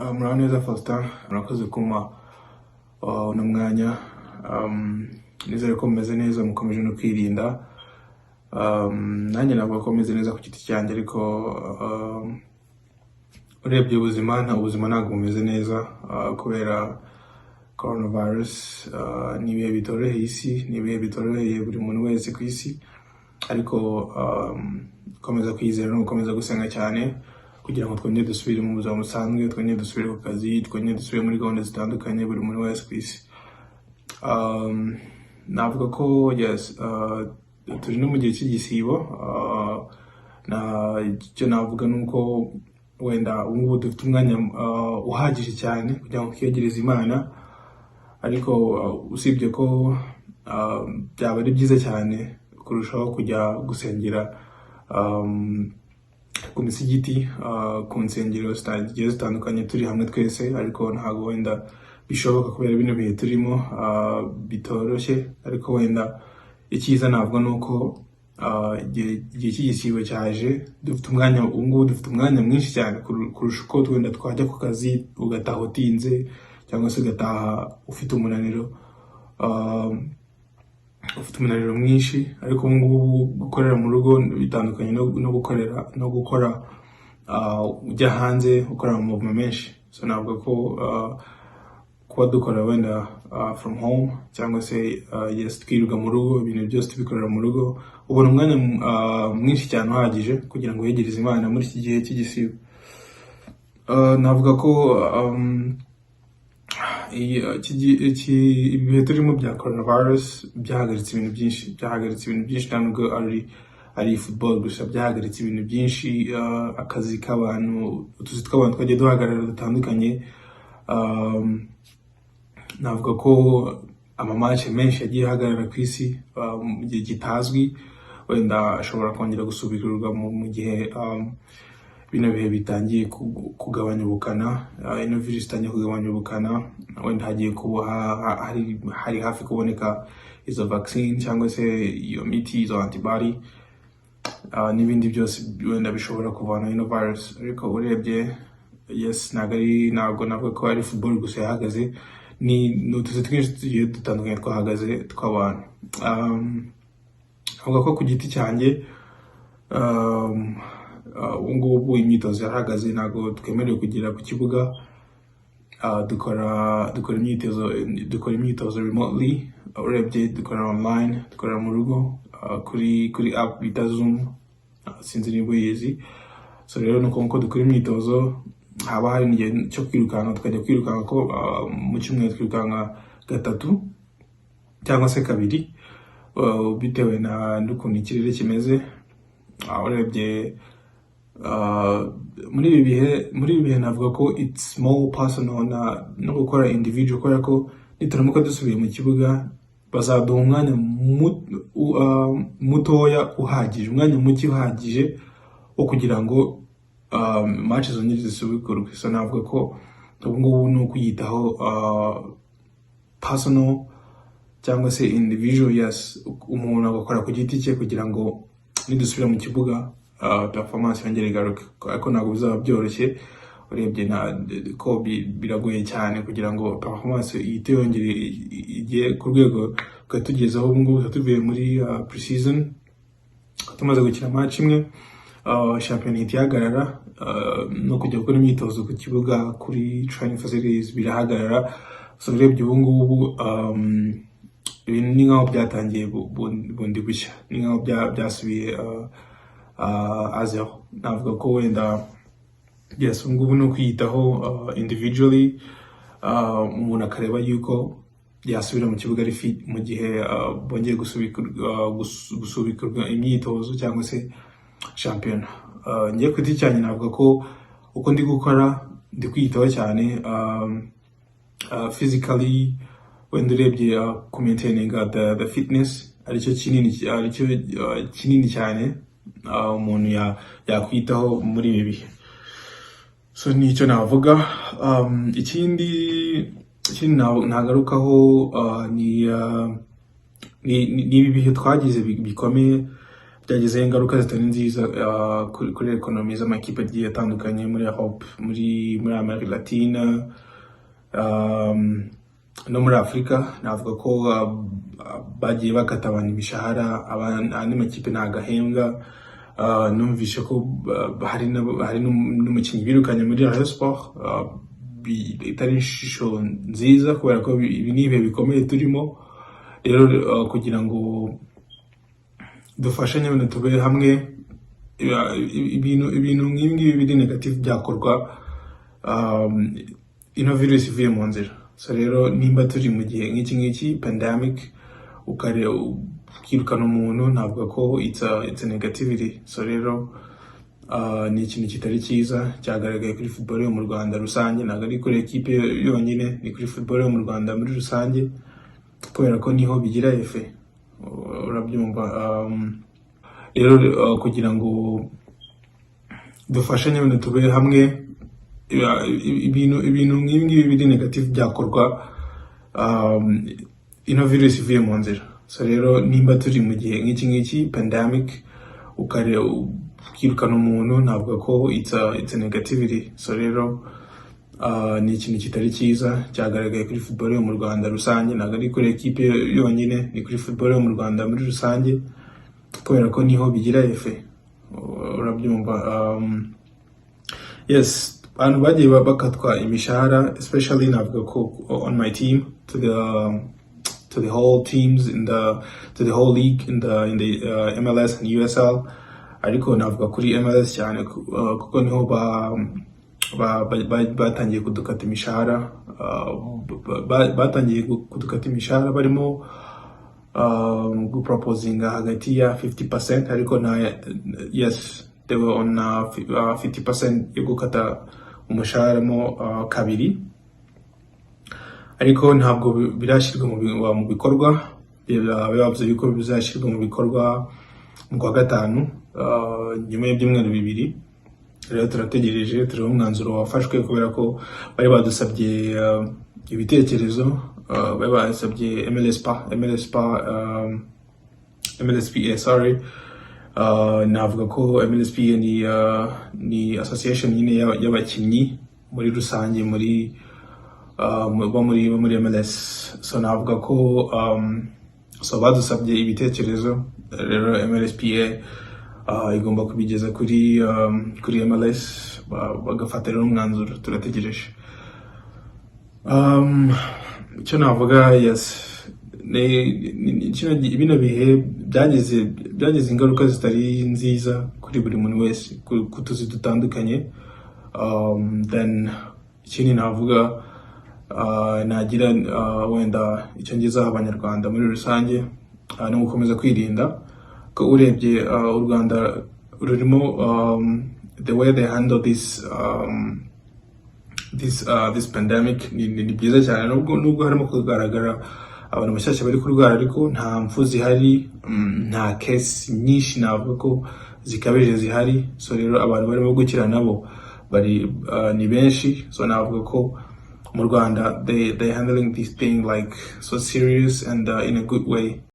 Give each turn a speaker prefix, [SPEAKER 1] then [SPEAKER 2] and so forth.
[SPEAKER 1] Muraho Faustin, murakoze kuma uno mwanya. Nizere ko mumeze neza, mukomeje no kwirinda. Nanjye ntabwo ko meze neza ku giti cyanjye, ariko urebye ubuzima ntabwo bumeze neza kubera coronavirus. Ni ibihe bitoroheye isi, ni ibihe bitoroheye buri muntu wese ku isi, ariko komeza kwizera no gukomeza gusenga cyane kugira ngo twongere dusubire mu buzima busanzwe, twongere dusubire ku kazi, twongere dusubire muri gahunda zitandukanye buri muntu wese ku isi. Navuga ko yes, turi no mu gihe cy'igisibo. Icyo navuga ni uko wenda ubu dufite umwanya uhagije cyane kugira ngo twiyegereze Imana, ariko usibye ko byaba ari byiza cyane kurushaho kujya gusengera ku misigiti, ku nsengero zigiye zitandukanye turi hamwe twese, ariko ntabwo wenda bishoboka kubera bino bihe turimo bitoroshye. Ariko wenda icyiza navuga ni uko igihe cy'igisibo cyaje, dufite umwanya mwinshi cyane kurusha uko wenda twajya ku kazi ugataha utinze, cyangwa se ugataha ufite umunaniro mwinshi. Ariko ubu ngubu gukorera mu rugo bitandukanye no gukora ujya hanze ukora mu movement menshi. So navuga ko kuba dukora wenda from home, cyangwa se yes, twirirwa mu rugo, ibintu byose tubikorera mu rugo, ubona umwanya mwinshi cyane uhagije kugira ngo wegereze Imana muri iki gihe cy'igisibo. Navuga ko ibihe turimo bya coronavirus byahagaritse ibintu byinshi, ntabwo ari football gusa, byahagaritse ibintu byinshi. Akazi k'abantu, utuzi tw'abantu twagiye duhagarara dutandukanye. Navuga ko amamatch menshi yagiye ahagarara ku isi mu gihe kitazwi, wenda ashobora kongera gusubikirwa mu gihe bino bihe bitangiye kugabanya ubukana, ino virus itangiye kugabanya ubukana. Wenda hagiye kuba hari hafi kuboneka izo vaccine, cyangwa se iyo miti, izo antibody, n'ibindi byose wenda bishobora kuvana ino virus. Ariko urebye yes, ntabwo navuga ko ari football gusa yahagaze, ni utuzi twinshi tugiye dutandukanye twahagaze tw'abantu. Avuga ko ku giti cyanjye ubu ngubu imyitozo yarahagaze, ntabwo twemerewe kugera ku kibuga. Dukora imyitozo remotely. Urebye dukora online, dukorera mu rugo kuri app bita Zoom, sinzi niba uyizi. So rero nuko dukora imyitozo, haba hari n'igihe cyo kwirukanka, tukajya kwirukanka ko mu cyumweru twirukanka 3 cyangwa se 2, bitewe n'ukuntu ikirere kimeze. Urebye muri ibi bihe navuga ko it's more personal no gukora individual, kubera ko nituramuka dusubiye mu kibuga bazaduha umwanya mutoya uhagije, umwanya muke uhagije wo kugira ngo match zongere zisubikurwe. So navuga ko ubu ngubu ni ukuyitaho personal cyangwa se individual, yes, umuntu agakora ku giti cye kugira ngo nidusubira mu kibuga performance yongere igaruke. Ariko ntabwo bizaba byoroshye, urebye ko biragoye cyane kugira ngo performance ihite yongere igiye ku rwego tugezeho. Ubu ngubu tuvuye muri pre-season, tumaze gukina match imwe, champion ihita ihagarara, no kujya gukora imyitozo ku kibuga kuri training facilities birahagarara. So urebye ubu ngubu ibintu ni nkaho byatangiye bundi bushya, ni nkaho byasubiye azeho. Navuga ko wenda yes, ubu ngubu ni ukwiyitaho individually, umuntu akareba yuko yasubira mu kibuga ari fit mu gihe bongeye gusubikirwa imyitozo cyangwa se shampiyona. Ngiye ku giti cyanjye navuga ko uko ndi gukora ndi kwiyitaho cyane physically. Wenda urebye ku maintaining the fitness aricyo kinini cyane umuntu yakwitaho muri ibi bihe. So nicyo navuga. Ikindi nagarukaho ni ibi bihe twagize bikomeye byagizeho ingaruka zitari nziza kuri ekonomi z'amakipe agiye atandukanye muri Europe, muri Amerika Latina, no muri Afurika. Navuga ko bagiye bakata abantu imishahara, andi makipe ntago ahembwa. Numvishe ko hari n'umukinnyi birukanye muri Rayon Sport, itari ishusho nziza kubera ko ibi ni ibihe bikomeye turimo. Rero kugira ngo dufashanye bane tube hamwe, ibintu nk'ibi biri negative byakorwa ino virus ivuye mu nzira. So rero nimba turi mu gihe nk'iki pandemic, ukirukana umuntu, navuga ko it's a negativity. So rero ni ikintu kitari cyiza cyagaragaye kuri football yo mu Rwanda rusange, ntabwo ari kuri equipe yonyine, ni kuri football yo mu Rwanda muri rusange, kubera ko niho bigira efe, urabyumva. Rero kugira ngo dufashanye bane tube hamwe, ibintu nk'ibi biri negative byakorwa ino virus ivuye mu nzira. So rero nimba turi mu gihe nk'iki pandemic, ukirukana umuntu, navuga ko it's a negativity. So rero ni ikintu kitari cyiza cyagaragaye kuri football yo mu Rwanda rusange, ntabwo ari kuri equipe yonyine, ni kuri football yo mu Rwanda muri rusange, kubera ko niho bigira efe, urabyumva. Yes, abantu bagiye bakatwa imishahara, especially navuga ko on my team, to the whole teams to the whole league in the MLS and USL, ariko navuga kuri MLS cyane kuko niho batangiye kudukata imishahara. Batangiye kudukata imishahara barimo guproposinga hagati ya 50%, ariko yes, they were on 50% yo gukata umushahara mo kabiri, ariko ntabwo birashyirwa mu bikorwa. Bavuze yuko bizashyirwa mu bikorwa mu kwa gatanu, nyuma y'ibyumweru bibiri. Rero turategereje, tureba umwanzuro wafashwe, kubera ko bari badusabye ibitekerezo, bari badusabye MLSPA, sorry. Navuga ko MLSPA ni association nyine y'abakinnyi muri rusange muri MLS. So navuga ko so badusabye ibitekerezo, rero MLSPA igomba kubigeza kuri MLS, bagafata rero umwanzuro. Turategereje. Icyo navuga, yes, bino bihe byagize ingaruka zitari nziza kuri buri muntu wese ku tuzi dutandukanye. Then ikindi navuga, nagira wenda icyo ngezaho abanyarwanda muri rusange, no gukomeza kwirinda ko urebye u Rwanda rurimo the way they handle this pandemic ni byiza cyane, nubwo harimo kugaragara abantu bashyashya bari kurwara, ariko nta mpfu zihari, nta case nyinshi navuga ko zikabije zihari. So rero abantu barimo gukira nabo ni benshi. So navuga ko mu Rwanda they handling this thing like so serious and in a good way.